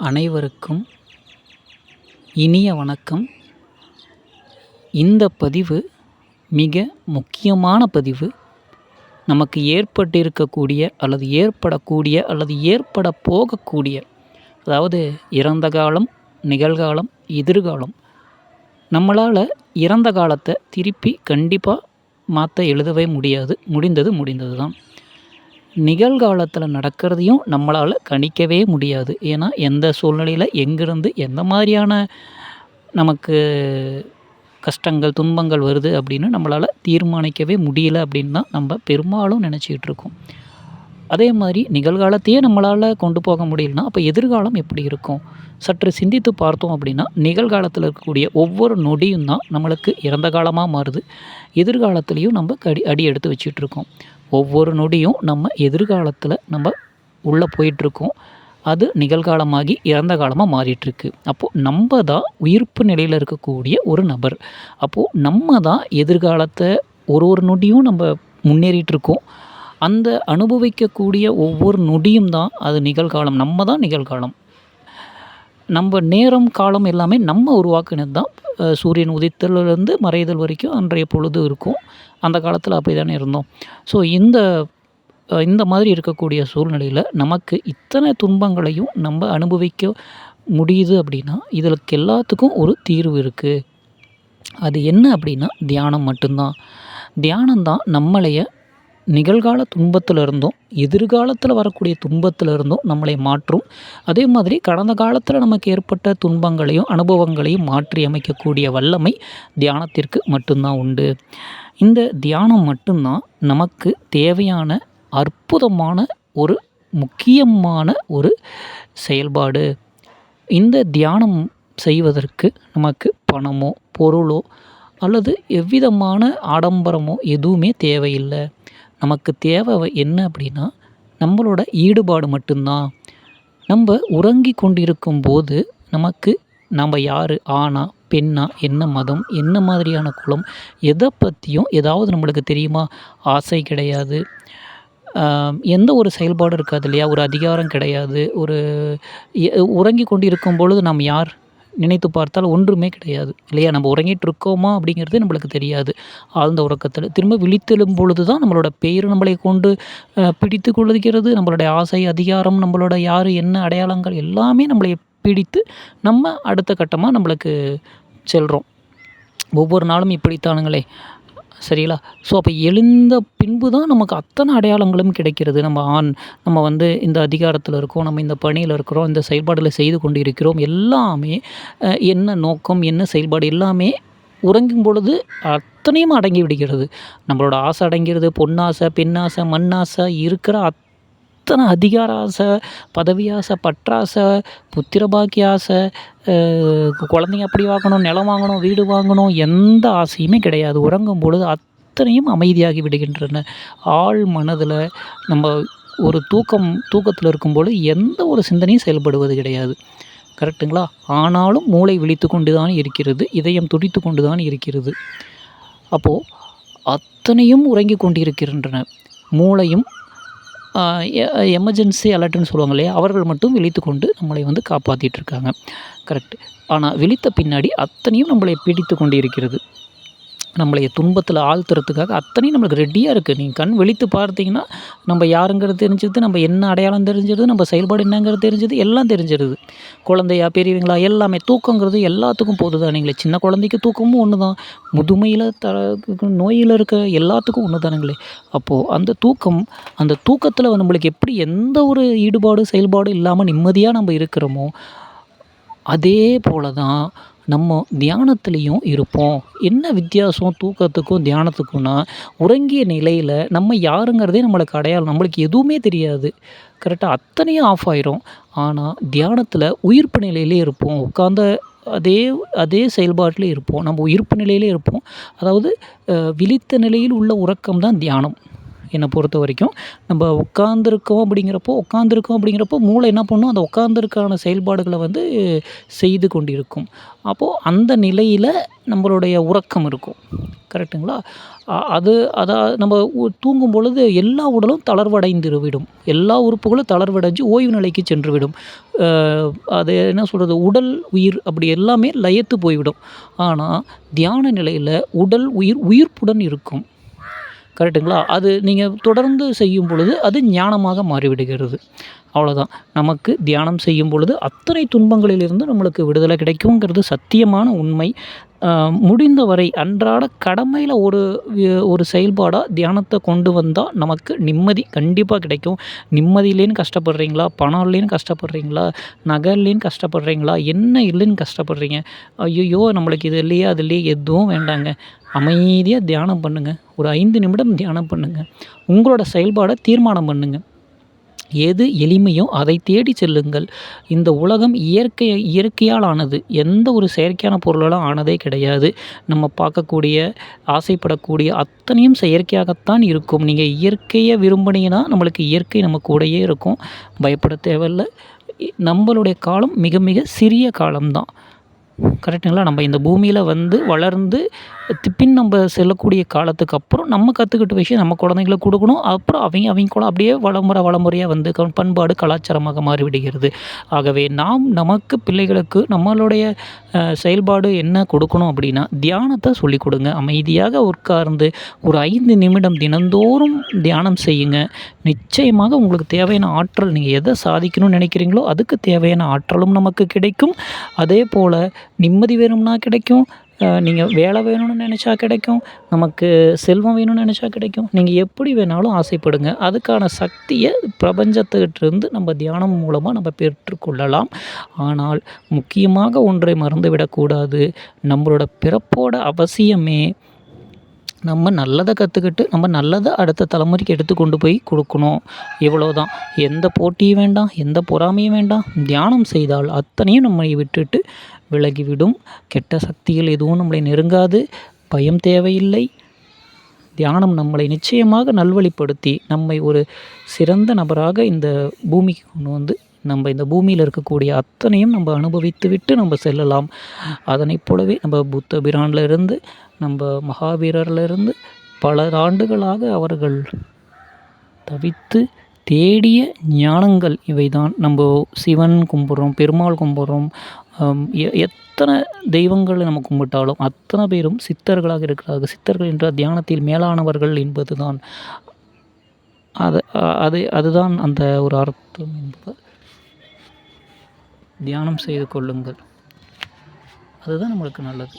அனைவருக்கும் இனிய வணக்கம். இந்த பதிவு மிக முக்கியமான பதிவு. நமக்கு ஏற்பட்டிருக்கக்கூடிய அல்லது ஏற்படக்கூடிய அல்லது ஏற்பட போகக்கூடிய, அதாவது இறந்த காலம், நிகழ்காலம், எதிர்காலம். நம்மளால் இறந்த காலத்தை திருப்பி கண்டிப்பாக மாற்ற எழுதவே முடியாது. முடிந்தது தான். நிகழ்காலத்தில் நடக்கிறதையும் நம்மளால் கணிக்கவே முடியாது. ஏன்னா எந்த சூழ்நிலையில் எங்கேருந்து எந்த மாதிரியான நமக்கு கஷ்டங்கள் துன்பங்கள் வருது அப்படின்னு நம்மளால் தீர்மானிக்கவே முடியல அப்படின்னு தான் நம்ம பெரும்பாலும் நினச்சிக்கிட்டு இருக்கோம். அதே மாதிரி நிகழ்காலத்தையே நம்மளால் கொண்டு போக முடியலனா அப்போ எதிர்காலம் எப்படி இருக்கும்? சற்று சிந்தித்து பார்த்தோம் அப்படின்னா, நிகழ்காலத்தில் இருக்கக்கூடிய ஒவ்வொரு நொடியும் தான் நம்மளுக்கு இறந்த காலமாக மாறுது. எதிர்காலத்துலேயும் நம்ம அடி எடுத்து வச்சிட்ருக்கோம். ஒவ்வொரு நொடியும் நம்ம எதிர்காலத்தில் நம்ம உள்ளே போயிட்டுருக்கோம். அது நிகழ்காலமாகி இறந்த காலமாக மாறிட்டுருக்கு. அப்போது நம்ம தான் உயிர்ப்பு நிலையில் இருக்கக்கூடிய ஒரு நபர். அப்போது நம்ம தான் எதிர்காலத்தை ஒரு நொடியும் நம்ம முன்னேறிட்டுருக்கோம். அந்த அனுபவிக்கக்கூடிய ஒவ்வொரு நொடியும் தான் அது நிகழ்காலம். நம்ம தான் நிகழ்காலம். நம்ம நேரம் காலம் எல்லாமே நம்ம உருவாக்கினது தான். சூரியன் உதித்தலேருந்து மறைதல் வரைக்கும் அன்றைய பொழுது இருக்கும். அந்த காலத்தில் அப்படி தானே இருந்தோம். ஸோ இந்த மாதிரி இருக்கக்கூடிய சூழ்நிலையில் நமக்கு இத்தனை துன்பங்களையும் நம்ம அனுபவிக்க முடியுது அப்படின்னா, இதற்கு எல்லாத்துக்கும் ஒரு தீர்வு இருக்குது. அது என்ன அப்படின்னா தியானம் மட்டும்தான். தியானம் தான் நம்மளைய நிகழ்கால துன்பத்தில் இருந்தும் எதிர்காலத்தில் வரக்கூடிய துன்பத்தில் இருந்தும் நம்மளை மாற்றும். அதே மாதிரி கடந்த காலத்தில் நமக்கு ஏற்பட்ட துன்பங்களையும் அனுபவங்களையும் மாற்றி அமைக்கக்கூடிய வல்லமை தியானத்திற்கு மட்டும்தான் உண்டு. இந்த தியானம் மட்டும்தான் நமக்கு தேவையான அற்புதமான ஒரு முக்கியமான ஒரு செயல்பாடு. இந்த தியானம் செய்வதற்கு நமக்கு பணமோ பொருளோ அல்லது எவ்விதமான ஆடம்பரமோ எதுவுமே தேவையில்லை. நமக்கு தேவை என்ன அப்படின்னா நம்மளோட ஈடுபாடு மட்டும்தான். நம்ம உறங்கி கொண்டிருக்கும் போது நமக்கு நம்ம யார், ஆணா பெண்ணா, என்ன மதம், என்ன மாதிரியான குலம், எதை பற்றியும் ஏதாவது நம்மளுக்கு தெரியுமா? ஆசை கிடையாது. எந்த ஒரு செயல்பாடும் இருக்காது இல்லையா? ஒரு அதிகாரம் கிடையாது. உறங்கி கொண்டிருக்கும் பொழுது நாம் யார் நினைத்து பார்த்தால் ஒன்றுமே கிடையாது இல்லையா? நம்ம உறங்கிட்டு இருக்கோமா அப்படிங்கிறது நம்மளுக்கு தெரியாது. ஆழ்ந்த உறக்கத்தில் திரும்ப விழித்தெழும் பொழுது தான் நம்மளோட பேர் நம்மளை கொண்டு பிடித்து கொள்கிறது. நம்மளுடைய ஆசை, அதிகாரம், நம்மளோட யார், என்ன அடையாளங்கள் எல்லாமே நம்மளை பிடித்து நம்ம அடுத்த கட்டமாக நம்மளுக்கு செல்கிறோம். ஒவ்வொரு நாளும் இப்படித்தானுங்களே, சரிங்களா? ஸோ அப்போ எழுந்த பின்பு தான் நமக்கு அத்தனை அடையாளங்களும் கிடைக்கிறது. நம்ம இந்த அதிகாரத்தில் இருக்கோம், நம்ம இந்த பணியில் இருக்கிறோம், இந்த செயல்பாடுகளை செய்து கொண்டு இருக்கிறோம். எல்லாமே என்ன நோக்கம், என்ன செயல்பாடு எல்லாமே உறங்கும் பொழுது அத்தனையும் அடங்கி விடுகிறது. நம்மளோட ஆசை அடங்கிறது. பொன்னாசை, பெண்ணாசை, மண்ணாசை, இருக்கிற அத்தனை அதிகார ஆசை, பதவி ஆசை, பற்றாசை, புத்திரபாக்கிய ஆசை, குழந்தைங்க அப்படி வாங்கணும், நிலம் வாங்கணும், வீடு வாங்கணும், எந்த ஆசையுமே கிடையாது. உறங்கும் பொழுது அத்தனையும் அமைதியாகி விடுகின்றன. ஆழ் மனதில் நம்ம ஒரு தூக்கத்தில் இருக்கும்போது எந்த ஒரு சிந்தனையும் செயல்படுவது கிடையாது. கரெக்டுங்களா? ஆனாலும் மூளை விழித்து கொண்டு தான் இருக்கிறது, இதயம் துடித்து கொண்டு தான் இருக்கிறது. அப்போது அத்தனையும் உறங்கி கொண்டிருக்கின்றன. மூளையும் எமர்ஜென்சி அலர்ட்டுன்னு சொல்லுவாங்க இல்லையா? அவர்கள் மட்டும் விழித்து கொண்டு நம்மளை காப்பாற்றிட்டு இருக்காங்க. கரெக்டு. ஆனால் விழித்த பின்னாடி அத்தனையும் நம்மளை பிடித்து கொண்டு இருக்கிறது. நம்மளைய துன்பத்தில் ஆழ்த்துறதுக்காக அத்தனையும் நம்மளுக்கு ரெடியாக இருக்குது. நீங்கள் கண் விழித்து பார்த்தீங்கன்னா நம்ம யாருங்கிறது தெரிஞ்சிருது, நம்ம என்ன அடையாளம் தெரிஞ்சிருது, நம்ம செயல்பாடு என்னங்கிறது தெரிஞ்சிது, எல்லாம் தெரிஞ்சிருது. குழந்தையா பெரியவங்களா எல்லாமே. தூக்கங்கிறது எல்லாத்துக்கும் போது தானுங்களே. சின்ன குழந்தைக்கு தூக்கமும் ஒன்று தான். முதுமையில் நோயில் இருக்க எல்லாத்துக்கும் ஒன்று தானுங்களே. அப்போது அந்த தூக்கத்தில் நம்மளுக்கு எப்படி எந்த ஒரு ஈடுபாடு செயல்பாடும் இல்லாமல் நிம்மதியாக நம்ம இருக்கிறோமோ அதே போல தான் நம்ம தியானத்துலேயும் இருப்போம். என்ன வித்தியாசம் தூக்கத்துக்கும் தியானத்துக்கும்னா, உறங்கிய நிலையில் நம்ம யாருங்கிறதே நம்மளுக்கு அடையாளம் நம்மளுக்கு எதுவுமே தெரியாது. கரெக்டாக அத்தனையும் ஆஃப் ஆயிரும். ஆனால் தியானத்தில் உயிர்ப்பு நிலையிலே இருப்போம். உட்கார்ந்த அதே செயல்பாட்டிலே இருப்போம். நம்ம உயிர்ப்பு நிலையிலே இருப்போம். அதாவது விழித்த நிலையில் உள்ள உறக்கம் தான் தியானம். என்னை பொறுத்த வரைக்கும். நம்ம உட்காந்துருக்கோம் அப்படிங்கிறப்போ மூளை என்ன பண்ணும், அந்த உட்காந்துருக்கான செயல்பாடுகளை வந்து செய்து கொண்டிருக்கும். அப்போது அந்த நிலையில் நம்மளுடைய உறக்கம் இருக்கும். கரெக்ட்டுங்களா? அது நம்ம தூங்கும் பொழுது எல்லா உடலும் தளர்வடைந்து விடும். எல்லா உறுப்புகளும் தளர்வடைஞ்சு ஓய்வு நிலைக்கு சென்றுவிடும். அ அது என்ன சொல்றது, உடல், உயிர் அப்படி எல்லாமே லயத்து போய்விடும். ஆனா, தியான நிலையில உடல், உயிர் உயிர்ப்புடன் இருக்கும். கரெக்ட்டுங்களா? அது நீங்க தொடர்ந்து செய்யும் பொழுது அது ஞானமாக மாறிவிடுகிறது. அவ்வளோதான். நமக்கு தியானம் செய்யும் பொழுது அத்தனை துன்பங்களிலிருந்து நம்மளுக்கு விடுதலை கிடைக்குங்கிறது சத்தியமான உண்மை. அ முடிந்தவரை அன்றாட கடமையில ஒரு செயல்பாடா தியானத்த கொண்டு வந்தா நமக்கு நிம்மதி கண்டிப்பா கிடைக்கும். நிம்மதி இல்லைன்னு கஷ்டப்படுறீங்களா? பணம் இல்லைன்னு கஷ்டப்படுறீங்களா? நகை இல்லைன்னு கஷ்டப்படுறீங்களா? என்ன இல்லைன்னு கஷ்டப்படுறீங்க? ஐய்யய்யோ! நம்மளுக்கு இது இல்லையே, அது இல்லையே எதுவும் வேண்டாங்க. அமைதியா தியானம் பண்ணுங்க. ஒரு 5 நிமிடம் தியானம் பண்ணுங்க. உங்களோட செயல்பாட தீர்மானம் பண்ணுங்க. எது எளிமையோ அதை தேடி செல்லுங்கள். இந்த உலகம் இயற்கையால் ஆனது. எந்த ஒரு செயற்கையான பொருளாலும் ஆனதே கிடையாது. நம்ம பார்க்கக்கூடிய, ஆசைப்படக்கூடிய அத்தனையும் செயற்கையாகத்தான் இருக்கும். நீங்க இயற்கைய விரும்புனீங்கன்னா, நம்மளுக்கு இயற்கை நம்ம கூடயே இருக்கும். பயப்பட தேவையில்ல. நம்மளுடைய காலம் மிக மிக சிறிய காலம் தான். கரெக்ட்டுங்களா? நம்ம இந்த பூமியில வந்து வளர்ந்து பின் நம்ம செல்லக்கூடிய காலத்துக்கு அப்புறம் நம்ம கத்துக்கிட்ட விஷயம் நம்ம குழந்தைங்களுக்கு குடுக்கணும். அப்புறம் அவங்க கூட அப்படியே வளமுறையா வந்து பண்பாடு, கலாச்சாரமாக மாறிவிடுகிறது. ஆகவே நாம் நமக்கு பிள்ளைகளுக்கு நம்மளுடைய செயல்பாடு என்ன கொடுக்கணும் அப்படின்னா, தியானத்த சொல்லிக் கொடுங்க. அமைதியாக உட்கார்ந்து ஒரு 5 நிமிடம் தினந்தோறும் தியானம் செய்யுங்க. நிச்சயமாக உங்களுக்கு தேவையான ஆற்றல், நீங்க எத சாதிக்கணும்னு நினைக்கிறீங்களோ அதுக்கு தேவையான ஆற்றலும் நமக்கு கிடைக்கும். அதேபோல நிம்மதி வேணும்னா கிடைக்கும். நீங்க வேலை வேணும்னு நெனச்சா கிடைக்கும். நமக்கு செல்வம் வேணும்னு நெனச்சா கிடைக்கும். நீங்க எப்படி வேணாலும் ஆசைப்படுங்க. அதுக்கான சக்திய பிரபஞ்சத்துக்கிட்டருந்து நம்ம தியானம் மூலமா நம்ம பெற்றுக்கொள்ளலாம். ஆனால் முக்கியமாக ஒன்றை மறந்துவிடக்கூடாது. நம்மளோட பிறப்போட அவசியமே நம்ம நல்லத கத்துக்கிட்டு, நம்ம நல்லத அடுத்த தலைமுறைக்கு எடுத்து கொண்டு போய் குடுக்கணும். இவ்வளோதான். எந்த போட்டியும் வேண்டாம், எந்த பொறாமையும் வேண்டாம். தியானம் செய்தால் அத்தனையும் நம்மை விட்டுட்டு விலகிவிடும். கெட்ட சக்திகள் எதுவும் நம்மளை நெருங்காது. பயம் தேவையில்லை. தியானம் நம்மளை நிச்சயமாக நல்வழிப்படுத்தி, நம்மை ஒரு சிறந்த நபராக இந்த பூமிக்கு கொண்டு வந்து, நம்ம இந்த பூமியில இருக்கக்கூடிய அத்தனையும் நம்ம அனுபவித்துவிட்டு நம்ம செல்லலாம். அதனைப் போலவே நம்ம புத்த பிரான்ல இருந்து, நம்ம மகாவீரர்ல இருந்து பல ஆண்டுகளாக அவர்கள் தவித்து தேடிய ஞானங்கள் இவைதான். நம்ப சிவன் கும்பிட்றோம், பெருமாள் கும்பிட்றோம். எத்தனை தெய்வங்கள நம்ம கும்பிட்டாலும் அத்தனை பேரும் சித்தர்களாக இருக்கிறார்கள். சித்தர்கள் என்றால் தியானத்தில் மேலானவர்கள் என்பதுதான். அதுதான் அந்த ஒரு அர்த்தம் என்பது. தியானம் செய்து கொள்ளுங்கள். அதுதான் நம்மளுக்கு நல்லது.